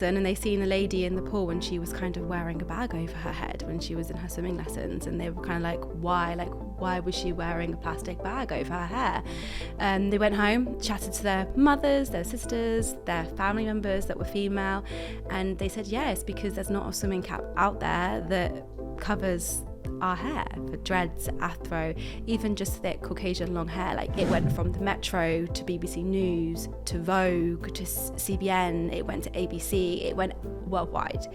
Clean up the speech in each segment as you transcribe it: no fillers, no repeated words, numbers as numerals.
And they seen a lady in the pool when she was kind of wearing a bag over her head when she was in her swimming lessons, and they were kind of like, why was she wearing a plastic bag over her hair? And they went home, chatted to their mothers, their sisters, their family members that were female, and they said yes, because there's not a swimming cap out there that covers our hair, for dreads, afro, even just thick Caucasian long hair. Like, it went from the Metro to BBC News to Vogue to CBN, it went to ABC, it went worldwide.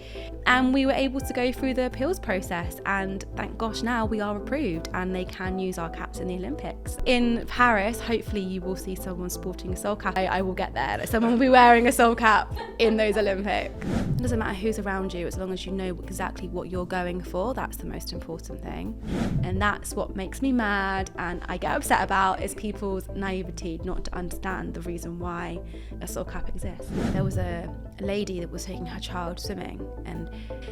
And we were able to go through the appeals process, and thank gosh now we are approved and they can use our caps in the Olympics. In Paris, hopefully you will see someone sporting a soul cap. I will get there. Someone will be wearing a soul cap in those Olympics. It doesn't matter who's around you, as long as you know exactly what you're going for. That's the most important thing. And that's what makes me mad and I get upset about, is people's naivety not to understand the reason why a soul cap exists. There was a lady that was taking her child swimming,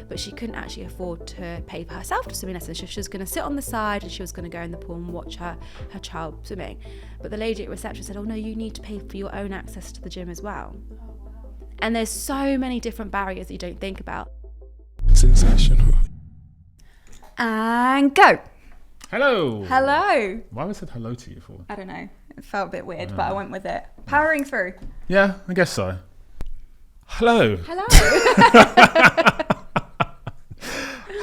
but she couldn't actually afford to pay for herself to swimming lessons. She was going to sit on the side and she was going to go in the pool and watch her child swimming. But the lady at reception said, oh no, you need to pay for your own access to the gym as well. And there's so many different barriers that you don't think about. Sensational. And go. Hello. Hello. Why have I said hello to you for? I don't know. It felt a bit weird, but I went with it. Powering through. Yeah, I guess so. Hello. Hello.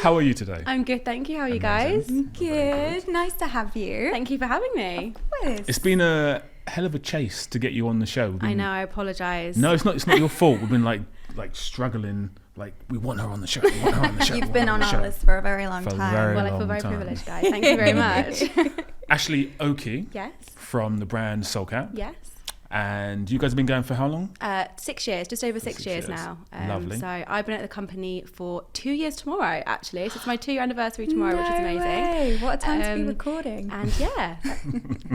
How are you today? I'm good, thank you. How are you guys? Good. Nice to have you. Thank you for having me. It's been a hell of a chase to get you on the show. I know, I apologise. No, it's not your fault. We've been like struggling. Like, we want her on the show. We want her on the show. You've been on our list for a very long time. Well, I feel very privileged, guys. Thank you very much. Ashley Oki. Yes. From the brand Soulcap. Yes. And you guys have been going for how long? 6 years, just over six years now. Lovely. So I've been at the company for 2 years tomorrow, actually. So it's my 2-year anniversary tomorrow, which is amazing. Way. What a time to be recording. And yeah,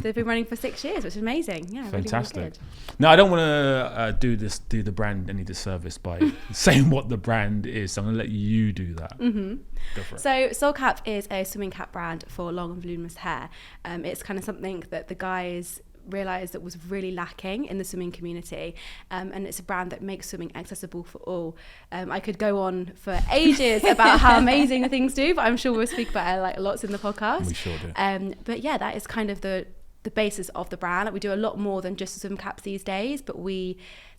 they've been running for 6 years, which is amazing. Yeah, fantastic. Really, really good. Now, I don't want to do the brand any disservice by saying what the brand is. So I'm going to let you do that. Mm-hmm. Go for it. So Soulcap is a swimming cap brand for long and voluminous hair. It's kind of something that the guys realised that was really lacking in the swimming community, and it's a brand that makes swimming accessible for all. I could go on for ages about how amazing the things do, but I'm sure we'll speak about it like lots in the podcast. We sure do. But yeah, that is kind of the basis of the brand. Like, we do a lot more than just swim caps these days, but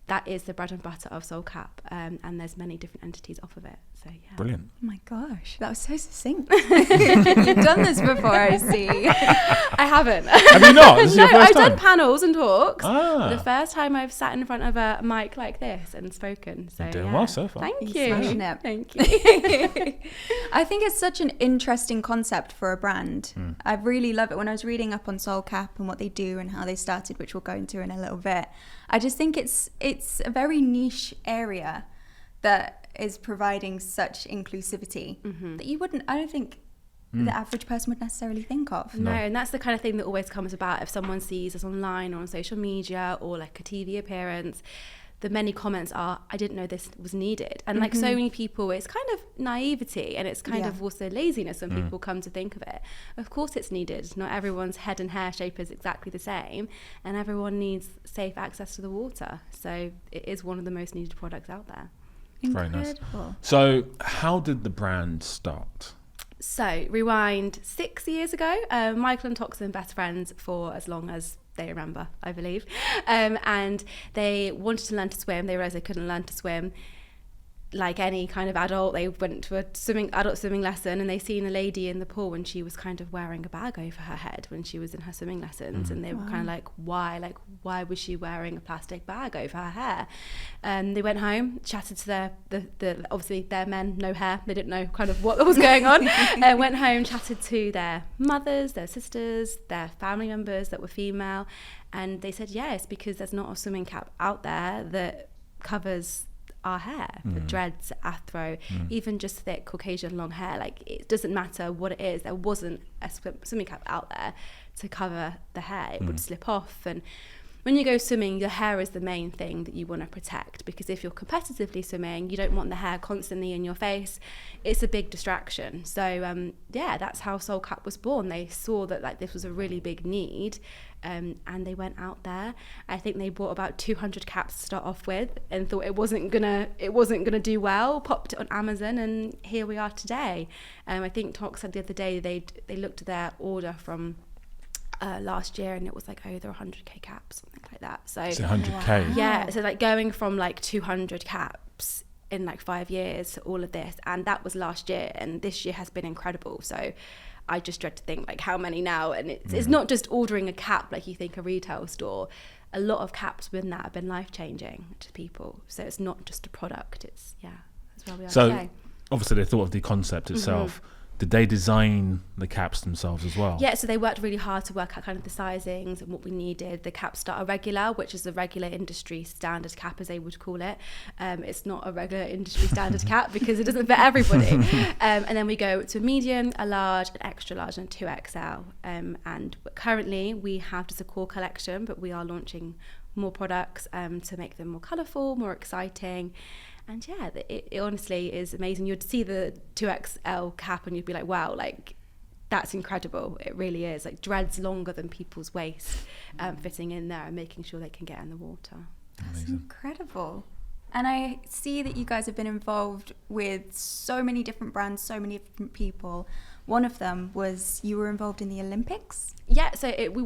that is the bread and butter of Soulcap, and there's many different entities off of it. So yeah. Brilliant. Oh my gosh, that was so succinct. You've done this before, I see. I haven't. Have you not? This is your first I've time? done panels and talks. Ah. The first time I've sat in front of a mic like this and spoken. So You're doing well so far. Thank You're you. smashing it. Thank you. I think it's such an interesting concept for a brand. I really love it. When I was reading up on Soulcap and what they do and how they started, which we'll go into in a little bit, I just think it's a very niche area that is providing such inclusivity that I don't think the average person would necessarily think of. No, and that's the kind of thing that always comes about if someone sees us online or on social media or like a TV appearance. The many comments are, I didn't know this was needed. And like so many people, it's kind of naivety and it's kind of also laziness when people come to think of it. Of course it's needed. Not everyone's head and hair shape is exactly the same, and everyone needs safe access to the water. So it is one of the most needed products out there. Very nice. Incredible. So how did the brand start? So rewind 6 years ago, Michael and Tox have been best friends for as long as they remember, I believe. And they wanted to learn to swim. They realised they couldn't learn to swim. Like any kind of adult, they went to a adult swimming lesson, and they seen a lady in the pool when she was kind of wearing a bag over her head when she was in her swimming lessons, and they were kind of like, why was she wearing a plastic bag over her hair? They went home, chatted to the obviously their men, no hair, they didn't know kind of what was going on. Went home, chatted to their mothers, their sisters, their family members that were female, and they said yes, because there's not a swimming cap out there that covers our hair, for dreads, afro, even just thick Caucasian long hair. Like, it doesn't matter what it is, there wasn't a swimming cap out there to cover the hair. It would slip off. And when you go swimming, your hair is the main thing that you want to protect, because if you're competitively swimming, you don't want the hair constantly in your face. It's a big distraction. So that's how Soul Cap was born. They saw that like this was a really big need, and they went out there. I think they bought about 200 caps to start off with, and thought it wasn't gonna do well. Popped it on Amazon, and here we are today. I think Talk said the other day they looked at their order from last year, and it was like over 100k caps, something like that. So it's 100k. Yeah, so like going from like 200 caps in like 5 years to all of this, and that was last year, and this year has been incredible. So I just dread to think like how many now, and it's not just ordering a cap like you think a retail store. A lot of caps within that have been life-changing to people, so it's not just a product. It's that's where we are today. Obviously they thought of the concept itself. Did they design the caps themselves as well? Yeah, so they worked really hard to work out kind of the sizings and what we needed. The caps start a regular, which is a regular industry standard cap, as they would call it. It's not a regular industry standard cap because it doesn't fit everybody. And then we go to a medium, a large, an extra large, and a 2XL. And currently we have just a core collection, but we are launching more products to make them more colourful, more exciting. And yeah, it honestly is amazing. You'd see the 2XL cap and you'd be like, wow, like that's incredible. It really is. Like dreads longer than people's waist, fitting in there and making sure they can get in the water. That's incredible. And I see that you guys have been involved with so many different brands, so many different people. One of them was you were involved in the Olympics. Yeah, so we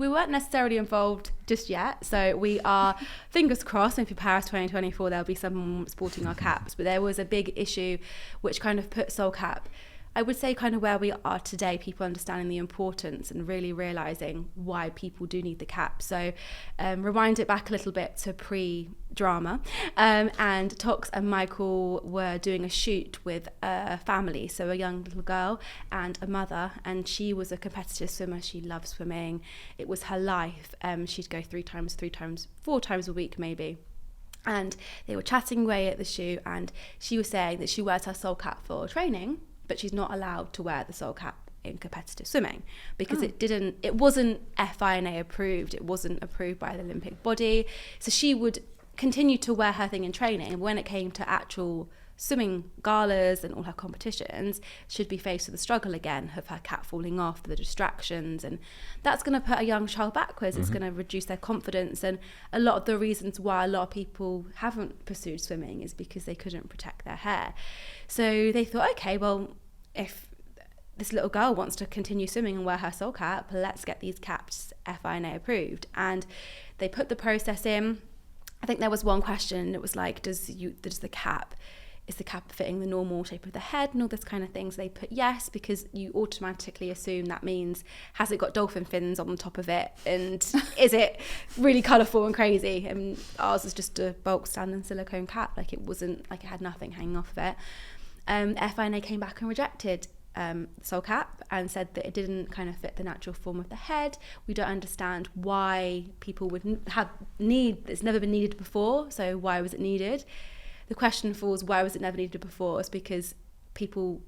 weren't necessarily involved just yet. So we are, fingers crossed, and for Paris 2024 there'll be someone sporting our caps. But there was a big issue which kind of put Soul Cap, I would say, kind of where we are today, people understanding the importance and really realising why people do need the cap. So rewind it back a little bit to pre-drama, and Tox and Michael were doing a shoot with a family, so a young little girl and a mother, and she was a competitive swimmer. She loved swimming. It was her life. She'd go 4 times a week maybe. And they were chatting away at the shoot, and she was saying that she wears her Soul Cap for training, but she's not allowed to wear the Soul Cap in competitive swimming because it wasn't FINA approved. It wasn't approved by the Olympic body. So she would continue to wear her thing in training. And when it came to actual swimming galas and all her competitions, she'd be faced with the struggle again of her cap falling off, the distractions, and that's going to put a young child backwards. It's going to reduce their confidence, and a lot of the reasons why a lot of people haven't pursued swimming is because they couldn't protect their hair. So they thought, okay, well, if this little girl wants to continue swimming and wear her Soul Cap, let's get these caps FINA approved. And they put the process in. I think there was one question, it was like, is the cap fitting the normal shape of the head and all this kind of thing? So they put yes, because you automatically assume that means, has it got dolphin fins on the top of it, and is it really colourful and crazy? And ours was just a bulk standard silicone cap, like it wasn't, like it had nothing hanging off of it. FINA came back and rejected Soul Cap and said that it didn't kind of fit the natural form of the head. We don't understand why people would have need, it's never been needed before, so why was it needed? The question falls, why was it never needed before? It's because people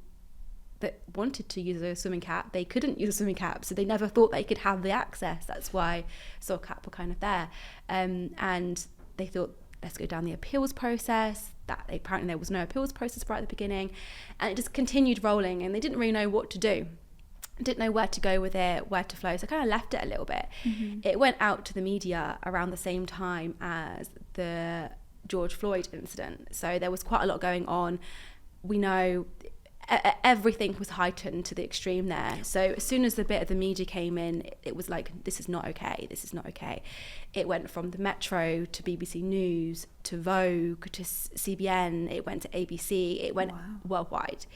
that wanted to use a swimming cap, they couldn't use a swimming cap, so they never thought they could have the access. That's why Soul Cap were kind of there. And they thought, let's go down the appeals process. That apparently there was no appeals process right at the beginning, and it just continued rolling, and they didn't really know what to do. Didn't know where to go with it, where to flow, so kind of left it a little bit. It went out to the media around the same time as the George Floyd incident, so there was quite a lot going on. We know everything was heightened to the extreme there. So as soon as the bit of the media came in, it was like, this is not okay, this is not okay. It went from the Metro to BBC News to Vogue to CBN, it went to ABC, it went worldwide.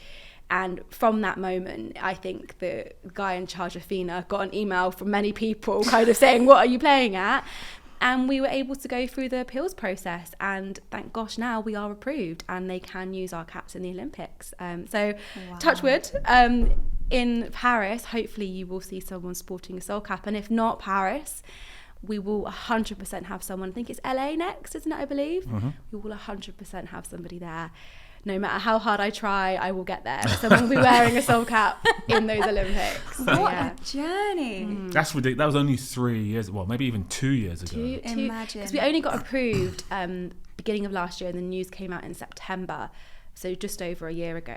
And from that moment, I think the guy in charge of FINA got an email from many people kind of saying, what are you playing at? And we were able to go through the appeals process, and thank gosh, now we are approved and they can use our caps in the Olympics. Touch wood, in Paris, hopefully you will see someone sporting a Soul Cap, and if not Paris, we will 100% have someone. I think it's LA next, isn't it? I believe we will 100% have somebody there. No matter how hard I try, I will get there. Someone will be wearing a soul cap in those Olympics. So, what a journey! That's ridiculous. That was only 3 years, well, maybe even 2 years ago. Imagine. Because we only got approved beginning of last year, and the news came out in September. So just over a year ago,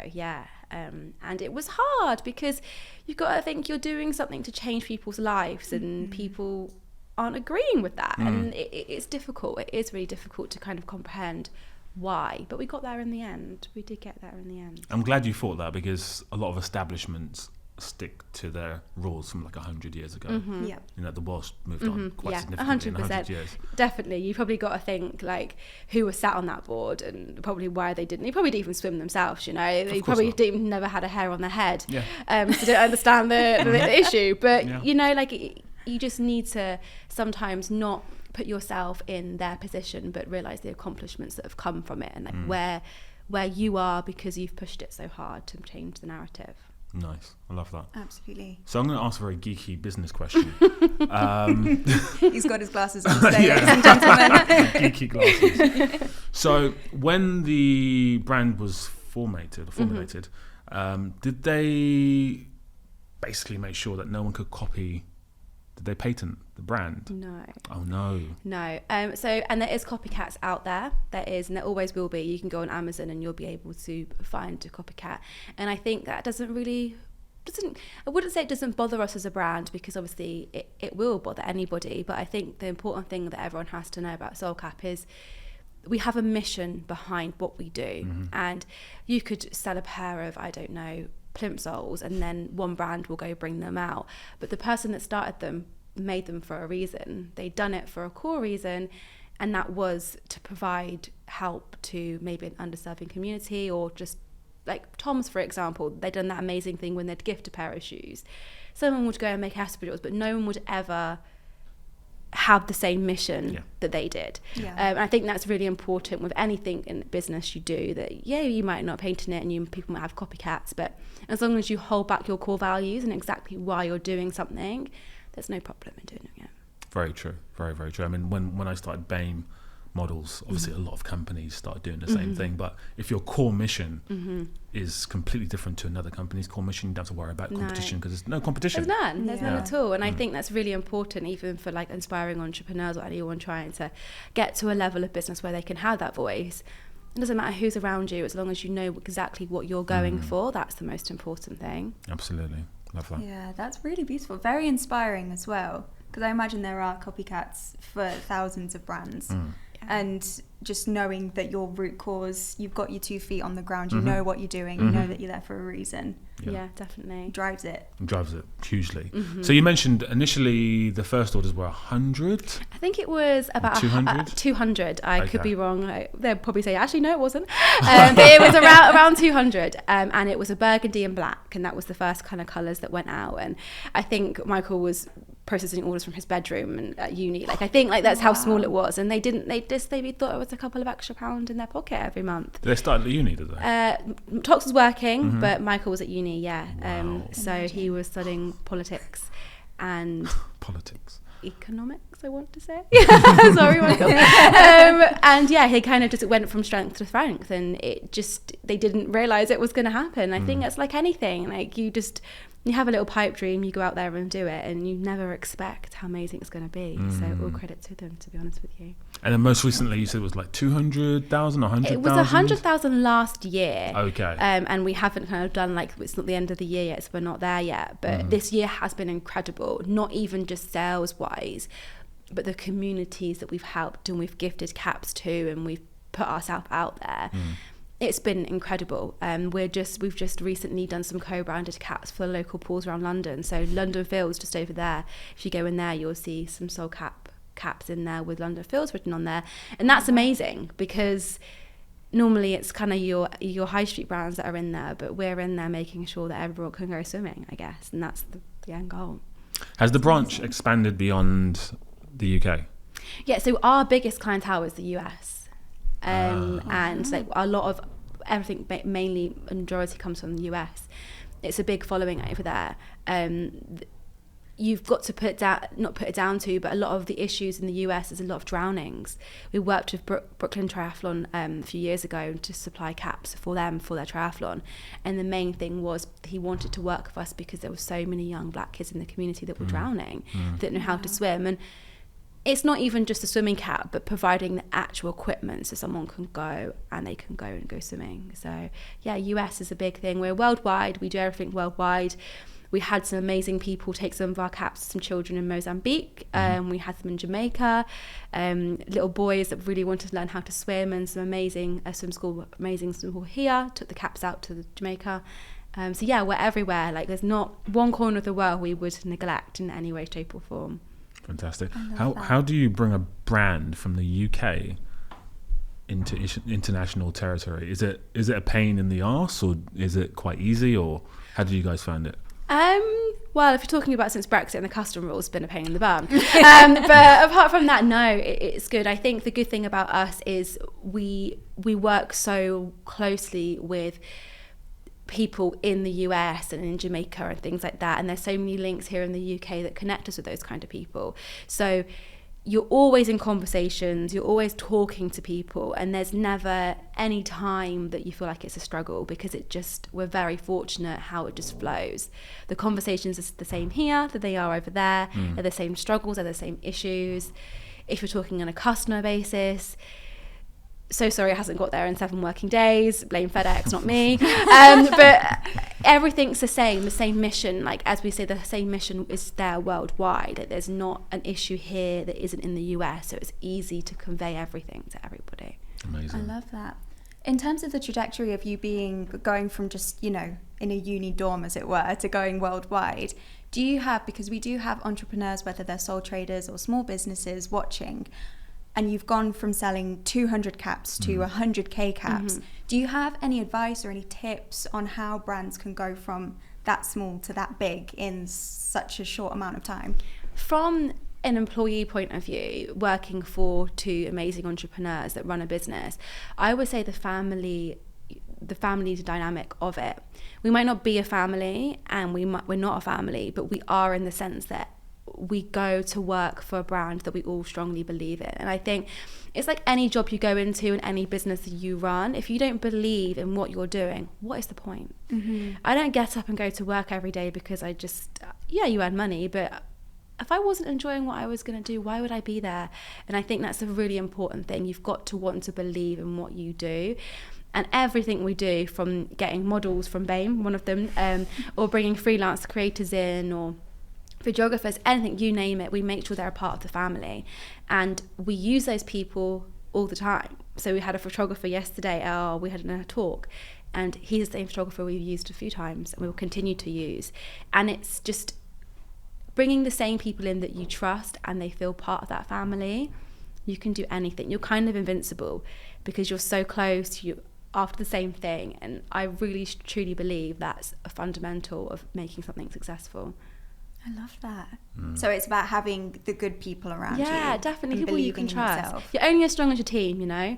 and it was hard because you've got to think you're doing something to change people's lives, and people aren't agreeing with that. And it's difficult. It is really difficult to kind of comprehend why, but we got there in the end. We did get there in the end. I'm glad you thought that, because a lot of establishments stick to their rules from like 100 years ago. Yeah. You know, the world's moved on quite significantly in 100 years. Definitely. You probably got to think like who was sat on that board and probably why they didn't. They probably didn't even swim themselves, you know. They probably didn't, never had a hair on their head. So they don't understand the issue. But, you know, like you just need to sometimes not put yourself in their position, but realise the accomplishments that have come from it, and like where you are because you've pushed it so hard to change the narrative. Nice. I love that. Absolutely. So I'm going to ask a very geeky business question. He's got his glasses on today, ladies and gentlemen. Geeky glasses. So when the brand was formulated, did they basically make sure that no one could copy? Did they patent the brand? No. Oh no. No. And there is copycats out there. There is, and there always will be. You can go on Amazon and you'll be able to find a copycat. And I think that I wouldn't say it doesn't bother us as a brand, because obviously it will bother anybody. But I think the important thing that everyone has to know about Soul Cap is we have a mission behind what we do. And you could sell a pair of, I don't know, plimsolls, and then one brand will go bring them out. But the person that started them made them for a reason. They'd done it for a core reason, and that was to provide help to maybe an underserving community, or just like Tom's, for example. They'd done that amazing thing when they'd gift a pair of shoes. Someone would go and make espadrilles, but no one would ever have the same mission that they did. And I think that's really important with anything in business you do, that you might not patent it and people might have copycats, but as long as you hold back your core values and exactly why you're doing something, there's no problem in doing it. Very true. Very, very true. I mean, when I started BAME models, obviously a lot of companies started doing the same thing, but if your core mission is completely different to another company's core mission, you don't have to worry about competition, because there's no competition. There's none at all. And I think that's really important, even for like inspiring entrepreneurs or anyone trying to get to a level of business where they can have that voice. It doesn't matter who's around you, as long as you know exactly what you're going for. That's the most important thing. Absolutely. Love that. Yeah, that's really beautiful. Very inspiring as well, because I imagine there are copycats for thousands of brands. And just knowing that your root cause, you've got your 2 feet on the ground, you know what you're doing, you know that you're there for a reason. Yeah, definitely. Drives it hugely. So you mentioned initially the first orders were 100? I think it was about 200. 200. I could be wrong. They'll probably say, actually, no, it wasn't. But it was around 200. And it was a burgundy and black. And that was the first kind of colours that went out. And I think Michael was processing orders from his bedroom and at uni. Like, I think like that's how small it was. And they thought it was a couple of extra pounds in their pocket every month. Did they start at uni, did they? Tox was working, but Michael was at uni, Wow. So he was studying politics and economics, I want to say. Sorry, Michael. And he kind of just went from strength to strength, and they didn't realise it was going to happen. I think it's like anything, like you have a little pipe dream, you go out there and do it, and you never expect how amazing it's going to be. So all credit to them, to be honest with you. And then most recently you said it was like 200,000 or 100,000? It was 100,000 last year. Okay. And we haven't kind of done, like, it's not the end of the year yet, so we're not there yet. But this year has been incredible, not even just sales-wise, but the communities that we've helped and we've gifted caps to, and we've put ourselves out there. It's been incredible. We've just recently done some co-branded caps for the local pools around London. So London Fields, just over there. If you go in there, you'll see some Soul caps in there with London Fields written on there, and that's amazing, because normally it's kind of your high street brands that are in there, but we're in there making sure that everyone can go swimming, I guess, and that's the end goal. Has the branch expanded beyond the UK? Yeah, so our biggest clientele is the US. And like a lot of everything, majority comes from the US. It's a big following over there. you've got to not put it down to, but a lot of the issues in the US is a lot of drownings. We worked with Brooklyn Triathlon a few years ago to supply caps for them for their triathlon, and the main thing was he wanted to work with us because there were so many young black kids in the community that were drowning, that didn't know how to swim. And it's not even just a swimming cap, but providing the actual equipment so someone can go and they can go swimming. So yeah, US is a big thing. We're worldwide, we do everything worldwide. We had some amazing people take some of our caps to some children in Mozambique. We had them in Jamaica. Little boys that really wanted to learn how to swim, and some amazing swim school here took the caps out to Jamaica. So yeah, we're everywhere. Like, there's not one corner of the world we would neglect in any way, shape or form. Fantastic. How do you bring a brand from the UK into international territory? Is it a pain in the arse, or is it quite easy, or how do you guys find it? Well, if you're talking about since Brexit and the custom rules, it's been a pain in the bum. But apart from that, no, it's good. I think the good thing about us is we work so closely with people in the US and in Jamaica and things like that, and there's so many links here in the UK that connect us with those kind of people. So you're always in conversations, you're always talking to people, and there's never any time that you feel like it's a struggle, because we're very fortunate how it just flows. The conversations are the same here that they are over there. They're the same struggles, they're the same issues. If you're talking on a customer basis, so sorry it hasn't got there in 7 working days, blame FedEx, not me. But everything's the same mission. Like, as we say, the same mission is there worldwide. Like, there's not an issue here that isn't in the US, so it's easy to convey everything to everybody. Amazing. I love that. In terms of the trajectory of you going from just, in a uni dorm, as it were, to going worldwide, do you have, because we do have entrepreneurs, whether they're sole traders or small businesses watching, and you've gone from selling 200 caps to 100k caps. Do you have any advice or any tips on how brands can go from that small to that big in such a short amount of time? From an employee point of view, working for 2 amazing entrepreneurs that run a business, I would say the family dynamic of it. We might not be a family, and we're not a family, but we are, in the sense that we go to work for a brand that we all strongly believe in. And I think it's like any job you go into and any business that you run, if you don't believe in what you're doing, what is the point? I don't get up and go to work every day because I just, you earn money, but if I wasn't enjoying what I was going to do, why would I be there? And I think that's a really important thing. You've got to want to believe in what you do. And everything we do, from getting models from BAME, one of them, or bringing freelance creators in, or videographers, anything, you name it, we make sure they're a part of the family, and we use those people all the time. So we had a photographer yesterday, we had a talk, and he's the same photographer we've used a few times and we will continue to use. And it's just bringing the same people in that you trust and they feel part of that family. You can do anything. You're kind of invincible because you're so close, you after the same thing. And I really truly believe that's a fundamental of making something successful. I love that. So it's about having the good people around you. Yeah, definitely. People you can trust. You're only as strong as your team, Yeah.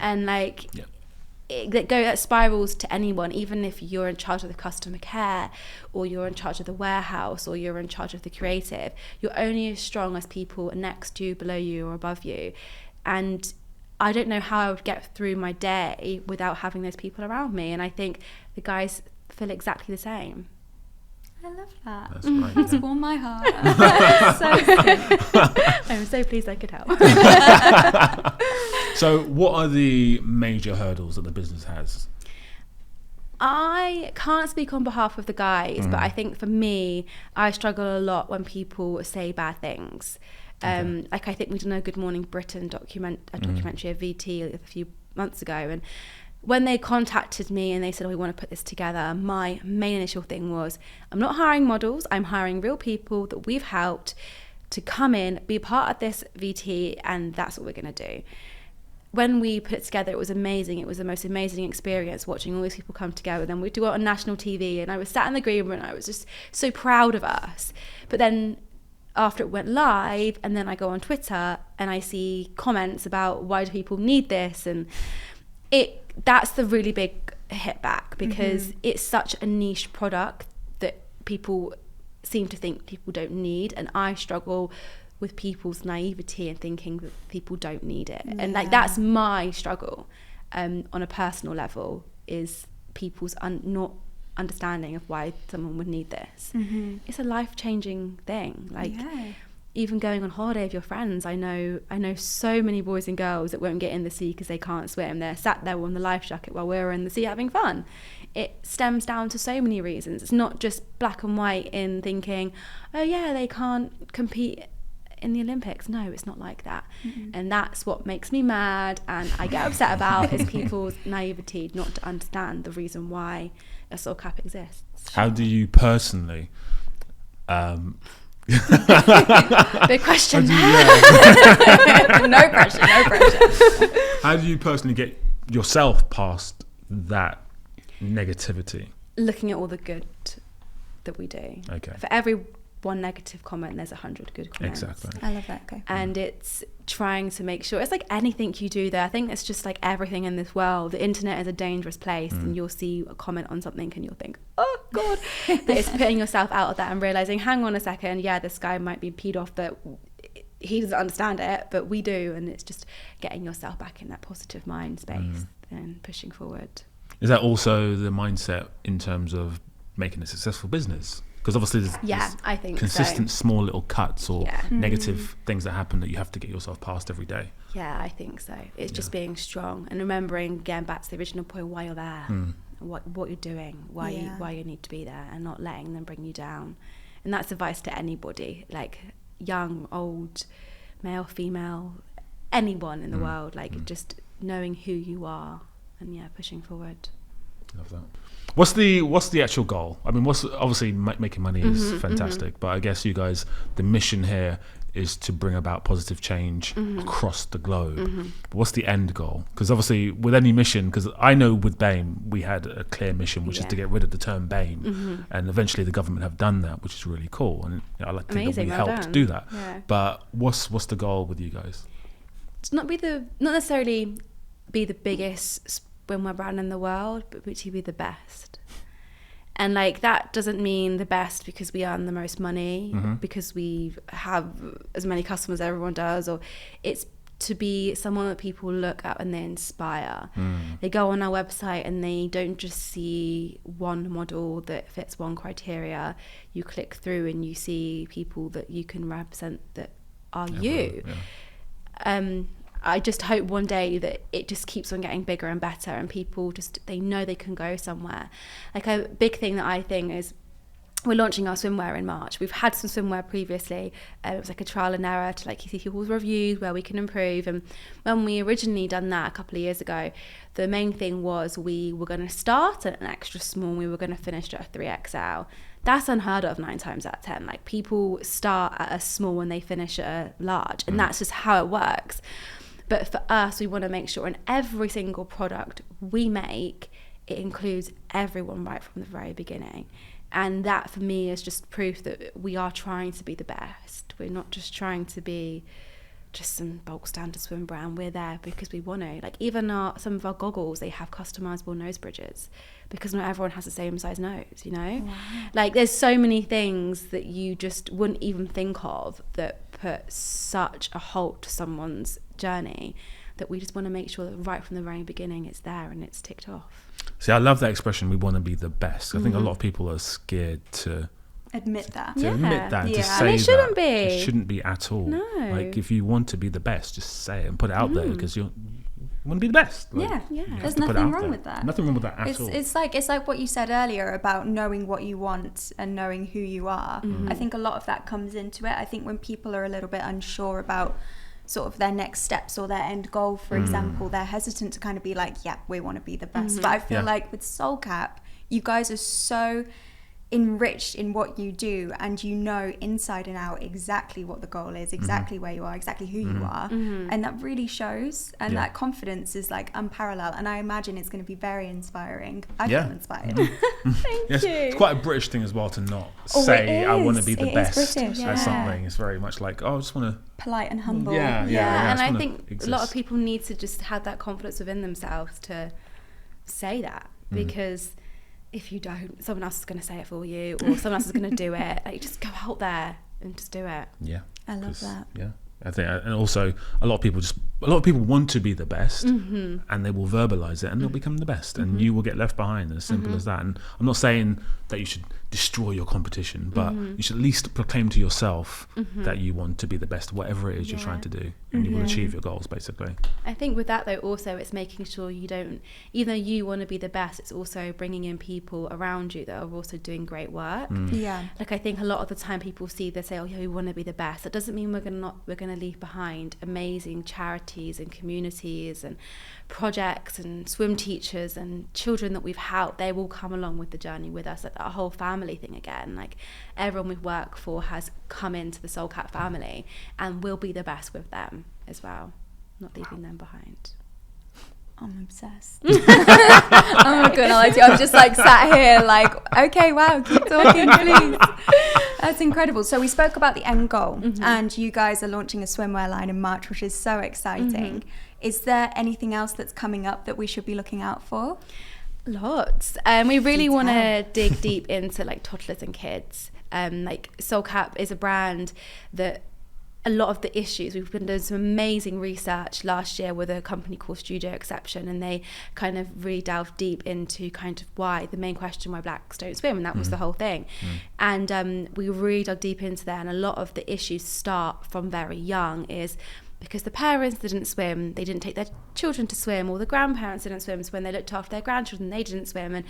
And that spirals to anyone, even if you're in charge of the customer care, or you're in charge of the warehouse, or you're in charge of the creative. You're only as strong as people next to you, below you, or above you. And I don't know how I would get through my day without having those people around me. And I think the guys feel exactly the same. I love that. That's right. It's warmed my heart. I'm so pleased I could help. So what are the major hurdles that the business has? I can't speak on behalf of the guys, but I think for me, I struggle a lot when people say bad things. Like, I think we did a Good Morning Britain documentary of VT a few months ago, and when they contacted me and they said, we want to put this together, my main initial thing was, I'm not hiring models, I'm hiring real people that we've helped to come in, be part of this VT, and that's what we're going to do. When we put it together, it was amazing. It was the most amazing experience watching all these people come together. Then we do it on national TV, and I was sat in the green room and I was just so proud of us. But then after it went live, and then I go on Twitter and I see comments about, why do people need this? And that's the really big hit back, because it's such a niche product that people seem to think people don't need, and I struggle with people's naivety and thinking that people don't need it. And like that's my struggle on a personal level, is people's not understanding of why someone would need this. It's a life-changing thing. Like even going on holiday with your friends, I know so many boys and girls that won't get in the sea because they can't swim. They're sat there on the life jacket while we're in the sea having fun. It stems down to so many reasons. It's not just black and white in thinking, oh yeah, they can't compete in the Olympics. No, it's not like that. And that's what makes me mad and I get upset about, is people's naivety not to understand the reason why a Soul Cap exists. How do you personally big question. No pressure. how do you personally get yourself past that negativity? Looking at all the good that we do. Okay. For every one negative comment, there's 100 good comments. Exactly. I love that. Okay. And it's trying to make sure, it's like anything you do there. I think it's just like everything in this world. The internet is a dangerous place, and you'll see a comment on something and you'll think, oh God. But it's putting yourself out of that and realizing, hang on a second, yeah, this guy might be peed off, but he doesn't understand it, but we do. And it's just getting yourself back in that positive mind space and pushing forward. Is that also the mindset in terms of making a successful business? Because obviously there's I think consistent so. small little cuts or negative things that happen that you have to get yourself past every day. Yeah, I think so. It's just being strong and remembering, getting back to the original point, why you're there, what you're doing, why you need to be there, and not letting them bring you down. And that's advice to anybody, like young, old, male, female, anyone in the world, like just knowing who you are and pushing forward. Love that. What's the actual goal? I mean, what's obviously making money is fantastic, but I guess you guys, the mission here is to bring about positive change across the globe. But what's the end goal? Because obviously with any mission, because I know with BAME we had a clear mission, which is to get rid of the term BAME, and eventually the government have done that, which is really cool, and I like to think that we helped do that. But what's the goal with you guys? To not necessarily be the biggest swimwear brand in the world, but to be the best. And like that doesn't mean the best because we earn the most money, because we have as many customers as everyone does, or it's to be someone that people look at and they inspire. They go on our website and they don't just see one model that fits one criteria. You click through and you see people that you can represent that are you. I just hope one day that it just keeps on getting bigger and better, and people they know they can go somewhere. Like a big thing that I think is, we're launching our swimwear in March. We've had some swimwear previously. It was like a trial and error to like see people's reviews where we can improve. And when we originally done that a couple of years ago, the main thing was we were going to start at an extra small and we were going to finish at a 3XL. That's unheard of 9 times out of 10. Like people start at a small and they finish at a large, and that's just how it works. But for us, we want to make sure in every single product we make, it includes everyone right from the very beginning. And that for me is just proof that we are trying to be the best. We're not just trying to be just some bulk standard swim brand. We're there because we want to. Like even some of our goggles, they have customizable nose bridges because not everyone has the same size nose, you know? Wow. Like there's so many things that you just wouldn't even think of that put such a halt to someone's journey, that we just want to make sure that right from the very beginning it's there and it's ticked off. See, I love that expression, we want to be the best. I think a lot of people are scared to admit that. To admit that, to say and it shouldn't that. be. It shouldn't be at all. No. Like if you want to be the best, just say it and put it out there, because you want to be the best. Like, there's nothing wrong with that. Nothing wrong with that at all. It's like what you said earlier about knowing what you want and knowing who you are. I think a lot of that comes into it. I think when people are a little bit unsure about sort of their next steps or their end goal, for example, they're hesitant to kind of be like, we want to be the best. But I feel like with Soul Cap, you guys are so enriched in what you do, and you know inside and out exactly what the goal is, exactly where you are, exactly who you are, and that really shows, and that confidence is like unparalleled, and I imagine it's going to be very inspiring. I feel inspired. Thank you. It's quite a British thing as well to not say I want to be the best at something. It's very much like, I just want to polite and humble. And I think a lot of people need to just have that confidence within themselves to say that, because if you don't, someone else is going to say it for you, or someone else is going to do it. Like, just go out there and just do it. Yeah, I love that. Yeah, I think, and also a lot of people want to be the best, and they will verbalize it, and they'll become the best, and you will get left behind. As simple as that. And I'm not saying that you should destroy your competition, but you should at least proclaim to yourself that you want to be the best, whatever it is you're trying to do, and you will achieve your goals, basically. I think with that though, also it's making sure you don't, even though you want to be the best, it's also bringing in people around you that are also doing great work. Like, I think a lot of the time people see, they say, oh yeah, we want to be the best. That doesn't mean we're going to leave behind amazing charities and communities and projects and swim teachers and children that we've helped. They will come along with the journey with us, like that whole family thing again. Like, everyone we work for has come into the Soul Cat family, and we'll be the best with them as well, not leaving them behind. I'm obsessed. I'm not gonna lie to you, I'm just like sat here like, okay, wow, keep talking please. That's incredible. So we spoke about the end goal, and you guys are launching a swimwear line in March, which is so exciting. Is there anything else that's coming up that we should be looking out for? Lots. We really want to dig deep into like toddlers and kids. Like, Soul Cat is a brand that a lot of the issues, we've been doing some amazing research last year with a company called Studio Exception, and they kind of really delved deep into kind of why, the main question why blacks don't swim, and that was the whole thing. And we really dug deep into that, and a lot of the issues start from very young, is because the parents didn't swim, they didn't take their children to swim, or the grandparents didn't swim, so when they looked after their grandchildren, they didn't swim, and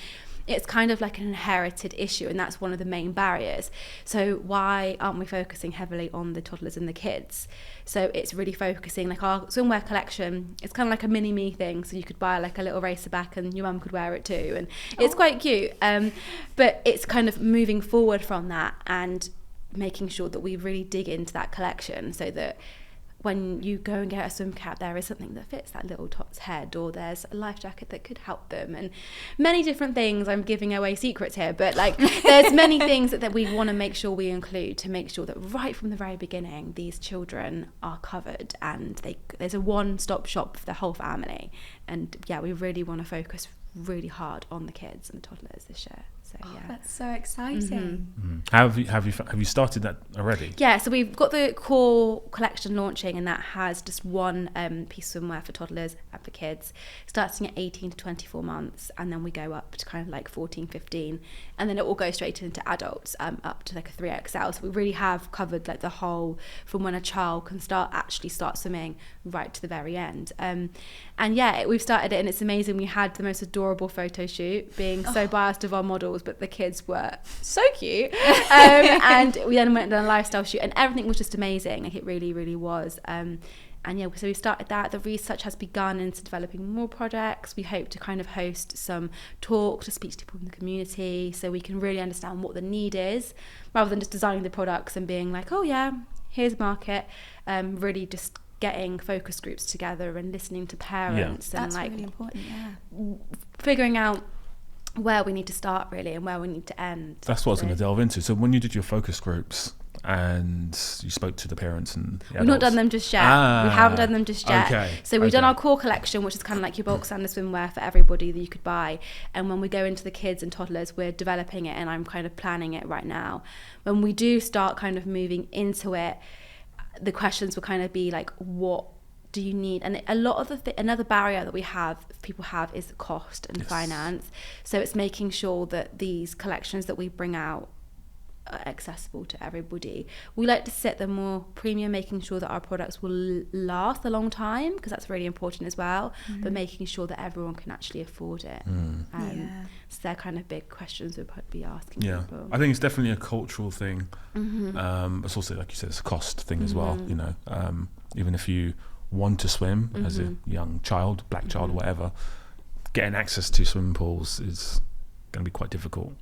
it's kind of like an inherited issue, and that's one of the main barriers. So why aren't we focusing heavily on the toddlers and the kids? So it's really focusing, like our swimwear collection, it's kind of like a mini me thing, so you could buy like a little racer back and your mum could wear it too, and it's quite cute. But it's kind of moving forward from that and making sure that we really dig into that collection, so that when you go and get a swim cap, there is something that fits that little tot's head, or there's a life jacket that could help them, and many different things. I'm giving away secrets here, but like there's many things that we want to make sure we include, to make sure that right from the very beginning these children are covered, and there's a one-stop shop for the whole family. And yeah, we really want to focus really hard on the kids and the toddlers this year. So yeah, that's so exciting. Have you started that already? Yeah, so we've got the core collection launching, and that has just one piece of swimwear for toddlers and for kids, starting at 18 to 24 months, and then we go up to kind of like 14, 15, and then it will go straight into adults, up to like a 3XL. So we really have covered like the whole, from when a child can start swimming right to the very end. And yeah, we've started it, and it's amazing. We had the most adorable photo shoot, being so biased of our models, but the kids were so cute. And we then went and done a lifestyle shoot, and everything was just amazing. Like, it really, really was. And yeah, so we started that. The research has begun into developing more projects. We hope to kind of host some talks to speak to people in the community, so we can really understand what the need is, rather than just designing the products and being like, oh yeah, here's a market. Really just getting focus groups together and listening to parents, and that's like really important. figuring out where we need to start really, and where we need to end. That's what I was going to delve into. So when you did your focus groups and you spoke to the parents and the we've not done them just yet. We haven't done them just yet. Okay. So we've done our core collection, which is kind of like your bulk standard swimwear for everybody that you could buy. And when we go into the kids and toddlers, we're developing it, and I'm kind of planning it right now. When we do start kind of moving into it, the questions will kind of be like, what do you need? And a lot of another barrier that people have is cost and finance. So it's making sure that these collections that we bring out are accessible to everybody. We like to set them more premium, making sure that our products will last a long time, because that's really important as well, but making sure that everyone can actually afford it. So they're kind of big questions we'll be asking people. I think it's definitely a cultural thing. It's also, like you said, it's a cost thing as well. You know, even if you want to swim as a young child, black child, whatever, getting access to swimming pools is going to be quite difficult.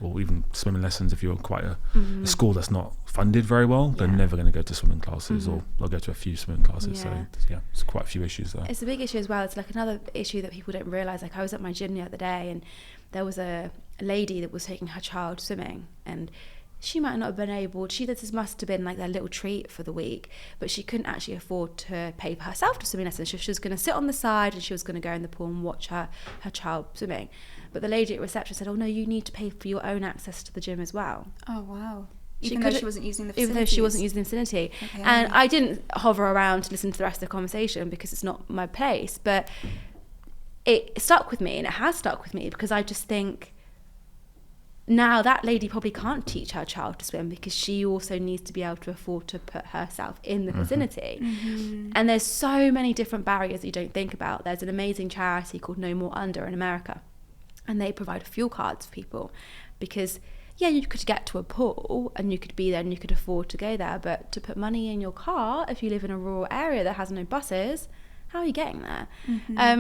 Or even swimming lessons, if you're quite a school that's not funded very well, they're never going to go to swimming classes, or they'll go to a few swimming classes. So yeah, it's quite a few issues there. It's a big issue as well. It's like another issue that people don't realise. Like, I was at my gym the other day, and there was a lady that was taking her child swimming, and she might not have been able, this must have been like their little treat for the week, but she couldn't actually afford to pay for herself to swimming lessons. She was going to sit on the side and she was going to go in the pool and watch her child swimming. But the lady at reception said, oh no, you need to pay for your own access to the gym as well. Oh wow. Even though she wasn't using the facilities? Even though she wasn't using the vicinity. Okay. And I didn't hover around to listen to the rest of the conversation because it's not my place, but it stuck with me, and it has stuck with me, because I just think now that lady probably can't teach her child to swim because she also needs to be able to afford to put herself in the vicinity. And there's so many different barriers that you don't think about. There's an amazing charity called No More Under in America, and they provide fuel cards for people, because you could get to a pool and you could be there and you could afford to go there, but to put money in your car, if you live in a rural area that has no buses, how are you getting there?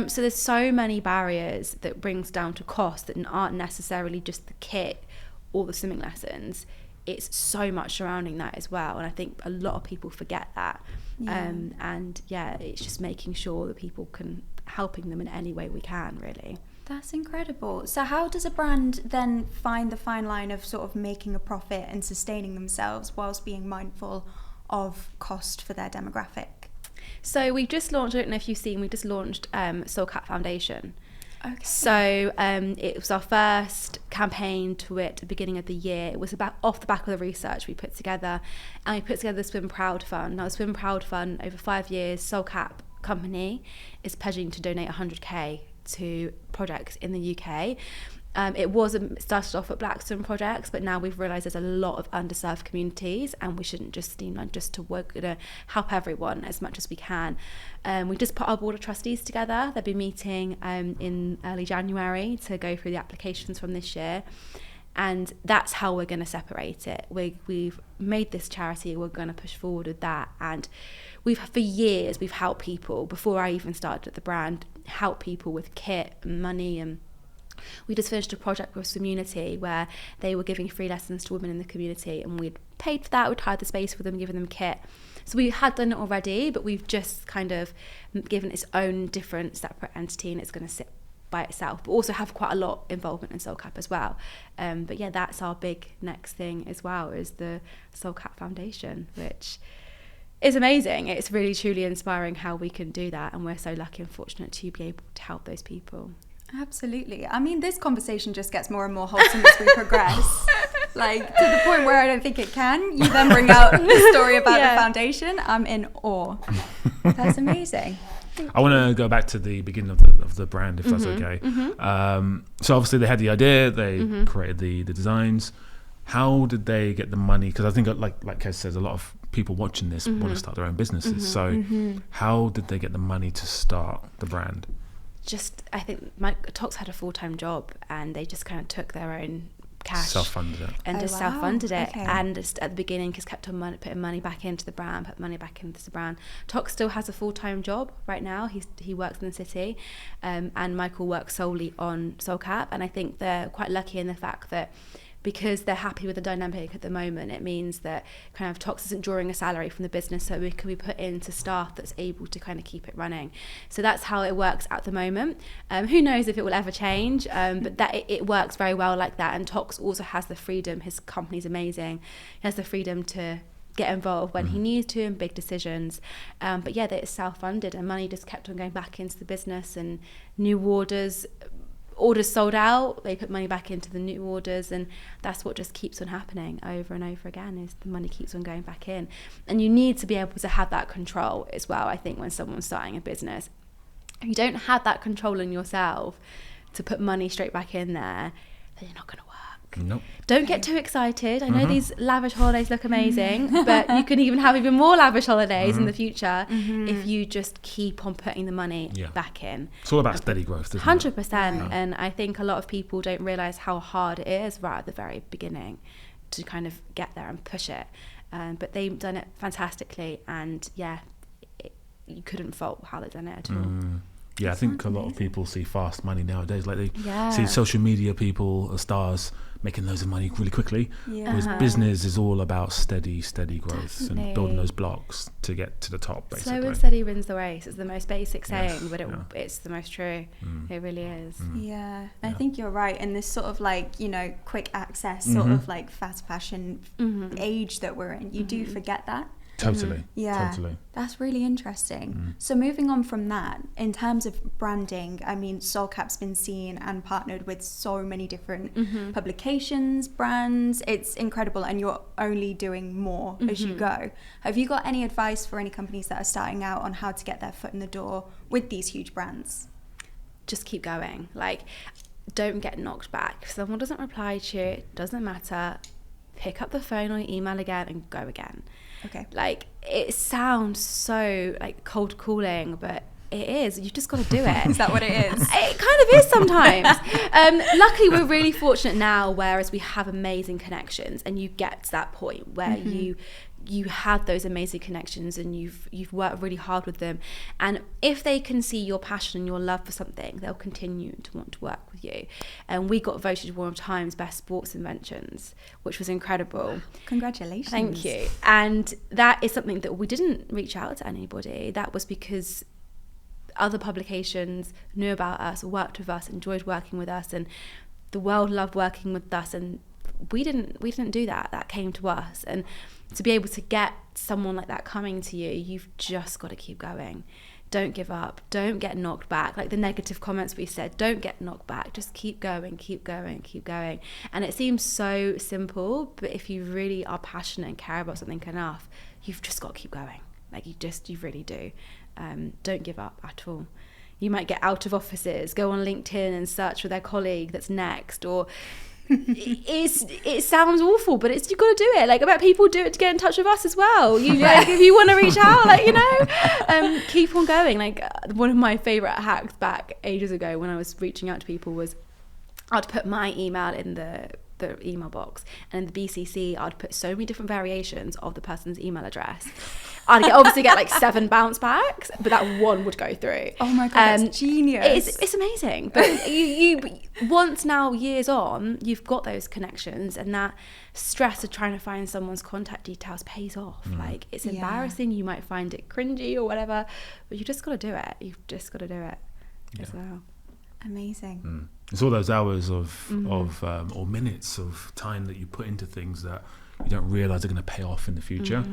So there's so many barriers that brings down to cost that aren't necessarily just the kit or the swimming lessons. It's so much surrounding that as well, and I think a lot of people forget that. It's just making sure that people can, helping them in any way we can, really. That's incredible. So how does a brand then find the fine line of sort of making a profit and sustaining themselves whilst being mindful of cost for their demographic? So we've just launched, I don't know if you've seen, we just launched Soul Cat Foundation. Okay. So it was our first campaign to it at the beginning of the year. It was about off the back of the research we put together, and we put together the Swim Proud Fund. Now, the Swim Proud Fund, over 5 years, Soul Cat company is pledging to donate 100k to projects in the UK. It started off at black swim projects, but now we've realised there's a lot of underserved communities, and we shouldn't just streamline just to work to help everyone as much as we can. We just put our board of trustees together. They'll be meeting in early January to go through the applications from this year, and that's how we're going to separate it. We've made this charity, we're going to push forward with that, and for years we've helped people, before I even started the brand, help people with kit and money. And we just finished a project with Community where they were giving free lessons to women in the community, and we'd paid for that, we'd hired the space for them, given them kit. So we had done it already, but we've just kind of given its own different separate entity, and it's going to sit by itself, but also have quite a lot involvement in Soul Cap as well. That's our big next thing as well, is the Soul Cap Foundation, which is amazing. It's really truly inspiring how we can do that, and we're so lucky and fortunate to be able to help those people. Absolutely. I mean, this conversation just gets more and more wholesome as we progress. Like, to the point where I don't think it can. You then bring out the story about the foundation. I'm in awe. That's amazing. I want to go back to the beginning of the brand, if that's okay. So obviously they had the idea, they created the designs. How did they get the money? Because I think, like Kez says, a lot of people watching this want to start their own businesses. So how did they get the money to start the brand? I think Tox had a full-time job, and they just kind of took their own cash, self-funded it, and self-funded it. Okay. And just at the beginning, just kept on putting money back into the brand, Tox still has a full-time job right now. He works in the city, and Michael works solely on Soul Cap. And I think they're quite lucky in the fact that, because they're happy with the dynamic at the moment, it means that kind of Tox isn't drawing a salary from the business, so we can be put into staff that's able to kind of keep it running. So that's how it works at the moment. Who knows if it will ever change, but that it works very well like that. And Tox also has the freedom, his company's amazing, he has the freedom to get involved when he needs to in big decisions. That it's self-funded, and money just kept on going back into the business, and new orders sold out, they put money back into the new orders, and that's what just keeps on happening over and over again, is the money keeps on going back in. And you need to be able to have that control as well, I think, when someone's starting a business. If you don't have that control in yourself to put money straight back in there, then you're not going to work. Nope. Don't get too excited. I know these lavish holidays look amazing, but you can even have even more lavish holidays in the future if you just keep on putting the money back in. It's all about steady growth, isn't 100%. Yeah. And I think a lot of people don't realise how hard it is right at the very beginning to kind of get there and push it. But they've done it fantastically, and you couldn't fault how they've done it at all. I think a lot of people see fast money nowadays. Like they see social media people, stars, making loads of money really quickly. Yeah. Whereas business is all about steady growth Definitely. and building those blocks to get to the top, basically. Slow and steady wins the race. It's the most basic saying, Yes, but yeah. it's the most true. It really is. Yeah, I think you're right. In this sort of like, you know, quick access sort of like fast fashion age that we're in, you do forget that. Totally. Yeah, Totally. that's really interesting. So moving on from that, in terms of branding, I mean, Soulcap's been seen and partnered with so many different publications, brands. It's incredible, and you're only doing more as you go. Have you got any advice for any companies that are starting out on how to get their foot in the door with these huge brands? Just keep going. Like, don't get knocked back. If someone doesn't reply to you, it doesn't matter. Pick up the phone or email again and go again. Okay. Like, it sounds so like cold calling, but it is. You've just got to do it. Is that what it is? It kind of is sometimes. Luckily, we're really fortunate now, whereas we have amazing connections, and you get to that point where you have those amazing connections and you've worked really hard with them, and if they can see your passion and your love for something, they'll continue to want to work with you. And we got voted one of Time's best sports inventions, which was incredible. Congratulations. Thank you. And that is something that we didn't reach out to anybody. That was because other publications knew about us, worked with us, enjoyed working with us, and the world loved working with us, and we didn't do that. That came to us. And to be able to get someone like that coming to you, you've just got to keep going. Don't give up. Don't get knocked back. Like the negative comments we said, don't get knocked back. Just keep going, keep going, keep going. And it seems so simple, but if you really are passionate and care about something enough, you've just got to keep going. Like you really do. Don't give up at all. You might get out of offices, go on LinkedIn and search for their colleague that's next, or it sounds awful, but you've got to do it. Like, I bet people do it to get in touch with us as well. You like, if you want to reach out, like, you know, keep on going. Like, one of my favorite hacks back ages ago when I was reaching out to people was I'd put my email in the email box, and in the BCC I'd put so many different variations of the person's email address. I'd obviously get like 7 bounce backs, but that one would go through. Oh my god, that's genius. It's amazing. But you once now, years on, you've got those connections, and that stress of trying to find someone's contact details pays off. Like, it's embarrassing, you might find it cringy or whatever, but you just got to do it. You've just got to do it as well. Amazing. It's all those hours of or minutes of time that you put into things that you don't realise are going to pay off in the future.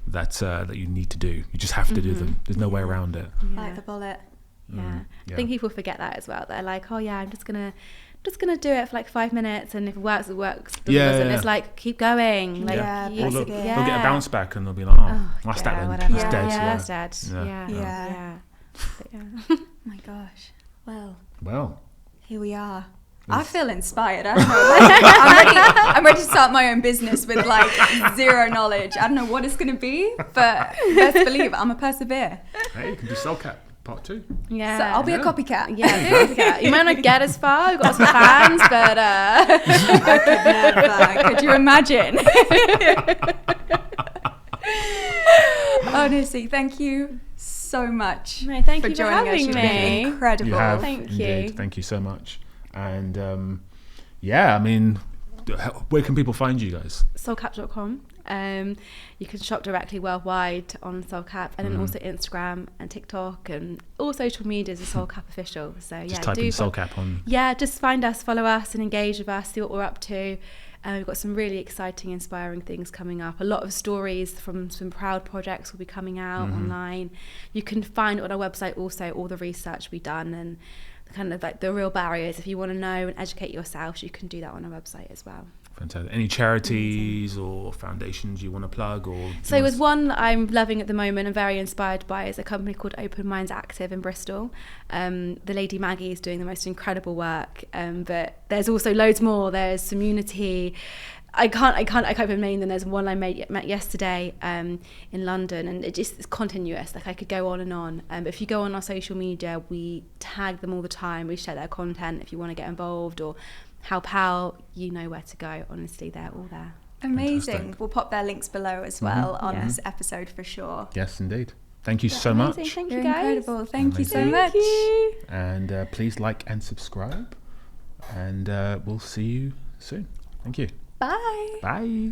That you need to do. You just have to do them. There's no way around it. Like the bullet. Yeah. I think people forget that as well. They're like, oh yeah, I'm just gonna do it for like 5 minutes, and if it works, it works. If it doesn't, it's like, keep going. Like, They'll get a bounce back, and they'll be like, that's that then. Whatever. It's dead. Yeah, it's dead. Yeah. But Oh my gosh. Well. Here we are. I feel inspired. I don't know. I'm ready to start my own business with like zero knowledge. I don't know what it's going to be, but best believe I'm a persevere. Hey, you can do Soulcap Part 2. yeah. So I'll be a copycat. Yeah, you might not get as far. We've got some fans, but I could never. Could you imagine? Honestly, thank you so much thank for you for joining us. having You've me. been incredible. You have, Thank indeed. you. Thank you so much. And I mean, where can people find you guys? Soulcap.com. You can shop directly worldwide on Soulcap, and then also Instagram and TikTok, and all social medias are Soulcap official. So Just type in Soulcap on. Yeah, just find us, follow us, and engage with us. See what we're up to. We've got some really exciting, inspiring things coming up. A lot of stories from some proud projects will be coming out online. You can find on our website also all the research we've done and kind of like the real barriers. If you want to know and educate yourself, you can do that on our website as well. Fantastic. Any charities or foundations you want to plug? So there's one I'm loving at the moment and very inspired by is a company called Open Minds Active in Bristol. The lady Maggie is doing the most incredible work, but there's also loads more. There's some Unity. I can't name them. There's one I met yesterday in London, and it's continuous. Like, I could go on and on. But if you go on our social media, we tag them all the time. We share their content if you want to get involved or help out. You know where to go. Honestly, they're all there. Amazing. Fantastic. We'll pop their links below as well on this episode for sure. Yes, indeed. Thank you so much. Thank You're you, guys. incredible. Thank you so Amazing. much. Thank you. And please like and subscribe. And we'll see you soon. Thank you. Bye. Bye.